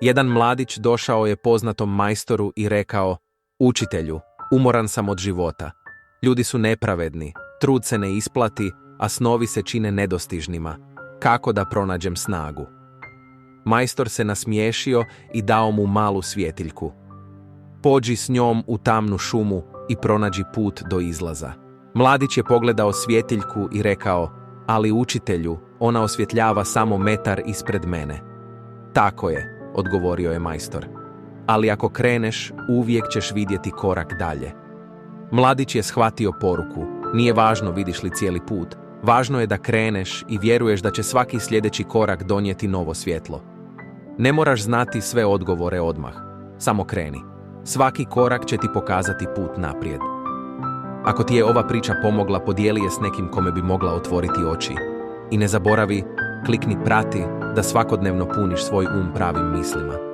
Jedan mladić došao je poznatom majstoru i rekao: učitelju, umoran sam od života. Ljudi su nepravedni, trud se ne isplati, a snovi se čine nedostižnima. Kako da pronađem snagu? Majstor se nasmiješio i dao mu malu svjetiljku. Pođi s njom u tamnu šumu i pronađi put do izlaza. Mladić je pogledao svjetiljku i rekao: ali učitelju, ona osvjetljava samo metar ispred mene. Tako je, odgovorio je majstor. Ali ako kreneš, uvijek ćeš vidjeti korak dalje. Mladić je shvatio poruku. Nije važno vidiš li cijeli put. Važno je da kreneš i vjeruješ da će svaki sljedeći korak donijeti novo svjetlo. Ne moraš znati sve odgovore odmah. Samo kreni. Svaki korak će ti pokazati put naprijed. Ako ti je ova priča pomogla, podijeli je s nekim kome bi mogla otvoriti oči. I ne zaboravi, klikni prati da svakodnevno puniš svoj um pravim mislima.